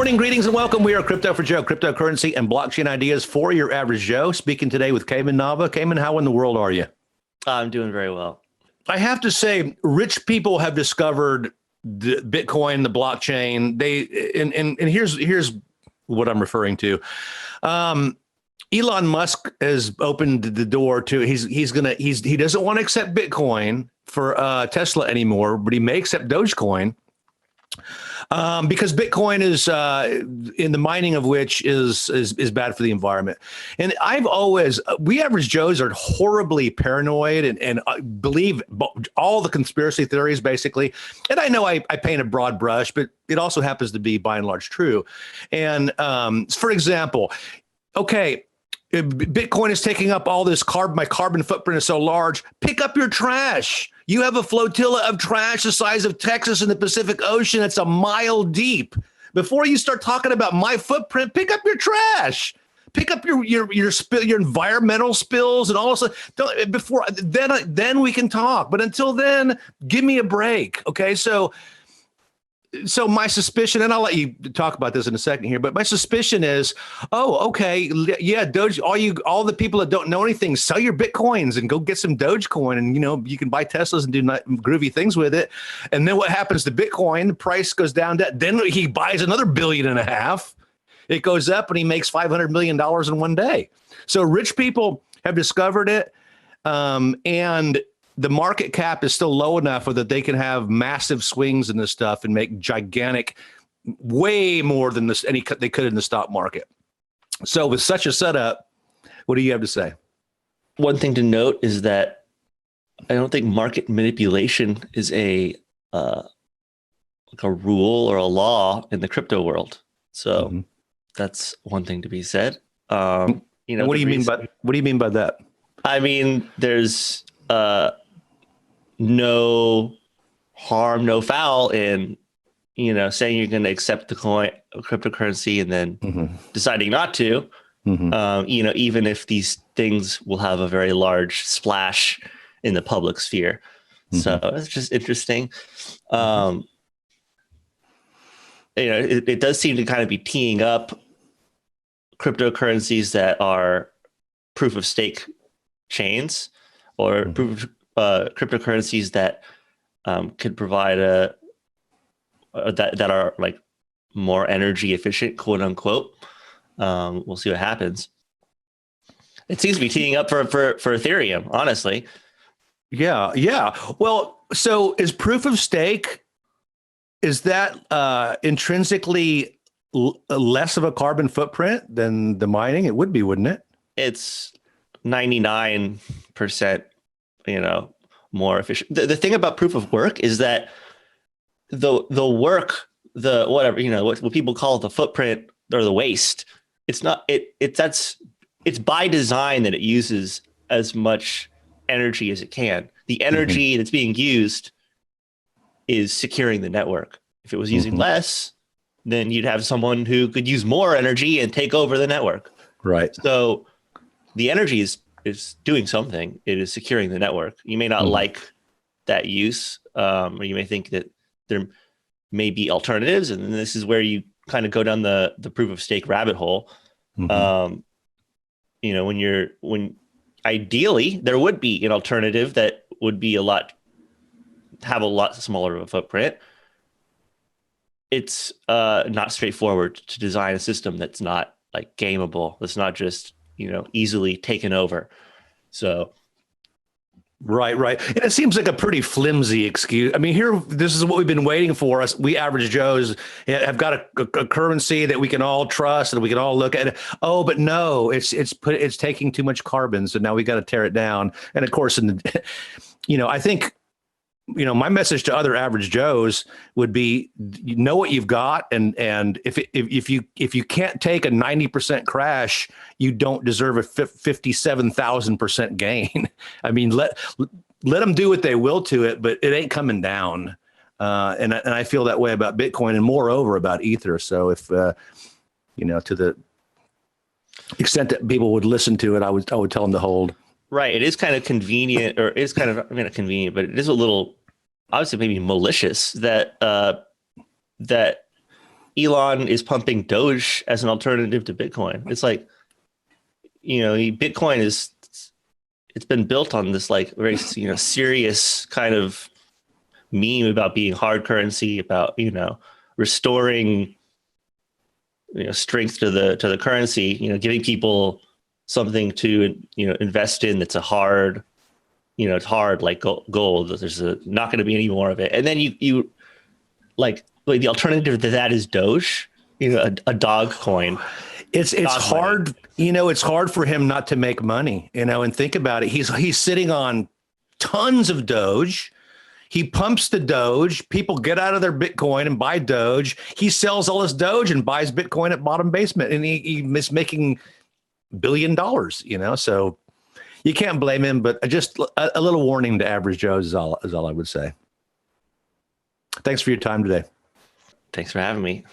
morning, greetings and welcome. We are Crypto for Joe, cryptocurrency and blockchain ideas for your average Joe. Speaking today with Cayman Nava. Cayman, how in the world are you? I'm doing very well. I have to say, rich people have discovered the Bitcoin, the blockchain. And here's what I'm referring to. Elon Musk has opened the door to he doesn't want to accept Bitcoin for Tesla anymore, but he may accept Dogecoin. Because Bitcoin is in the mining of which is bad for the environment. And we average Joes are horribly paranoid and believe all the conspiracy theories, basically. And I know I paint a broad brush, but it also happens to be by and large true. And for example, okay, Bitcoin is taking up all this carbon. My carbon footprint is so large. Pick up your trash. You have a flotilla of trash the size of Texas in the Pacific Ocean. It's a mile deep. Before you start talking about my footprint, pick up your trash. Pick up your environmental spills and all this. Then we can talk. But until then, give me a break. Okay, so my suspicion, and I'll let you talk about this in a second here, but my suspicion is, okay, yeah, Doge, all the people that don't know anything, sell your Bitcoins and go get some Dogecoin, and you can buy Teslas and do groovy things with it. And then what happens to Bitcoin? The price goes down. Then he buys another $1.5 billion. It goes up, and he makes $500 million in one day. So rich people have discovered it, and the market cap is still low enough that they can have massive swings in this stuff and make gigantic, way more than they could in the stock market. So with such a setup, what do you have to say? One thing to note is that I don't think market manipulation is a rule or a law in the crypto world. So that's one thing to be said. What do you mean by that? I mean, there's no harm, no foul in, saying you're going to accept the cryptocurrency and then deciding not to, even if these things will have a very large splash in the public sphere. So it's just interesting. It does seem to kind of be teeing up cryptocurrencies that are proof of stake chains or cryptocurrencies that could provide that are like more energy efficient, quote unquote. We'll see what happens. It seems to be teeing up for Ethereum, honestly. Yeah. Well, so is proof of stake, is that intrinsically less of a carbon footprint than the mining? It would be, wouldn't it? It's 99%, more efficient. The thing about proof of work is that the work, what people call the footprint or the waste, it's by design that it uses as much energy as it can. The energy that's being used is securing the network. If it was using less, then you'd have someone who could use more energy and take over the network. Right. So the energy is doing something. It is securing the network. You may not like that use, or you may think that there may be alternatives, and this is where you kind of go down the proof of stake rabbit hole. When ideally there would be an alternative that would be have a lot smaller of a footprint. It's not straightforward to design a system that's not like gameable. That's not just easily taken over. So. Right. And it seems like a pretty flimsy excuse. I mean, this is what we've been waiting for. We average Joes have got a currency that we can all trust and we can all look at it. Oh, but no, it's taking too much carbon. So now we got to tear it down. And of course, I think, my message to other average Joes would be, know what you've got. And if you can't take a 90% crash, you don't deserve a 57,000% gain. I mean, let them do what they will to it, but it ain't coming down. And I feel that way about Bitcoin and moreover about Ether. So if, to the extent that people would listen to it, I would tell them to hold. Right. It is kind of convenient, or it's kind of, not convenient, but it is a little, obviously maybe malicious that Elon is pumping Doge as an alternative to Bitcoin. It's like, Bitcoin it's been built on this like very, serious kind of meme about being hard currency, about, restoring, strength to the currency, giving people something to, invest in that's a hard, it's hard like gold. There's not going to be any more of it. And then you like the alternative to that is Doge, a dog coin. It's hard, it's hard for him not to make money, and think about it. He's sitting on tons of Doge. He pumps the Doge. People get out of their Bitcoin and buy Doge. He sells all his Doge and buys Bitcoin at bottom basement, and he's making $1 billion, so you can't blame him, but just a little warning to average Joes is all I would say. Thanks for your time today. Thanks for having me.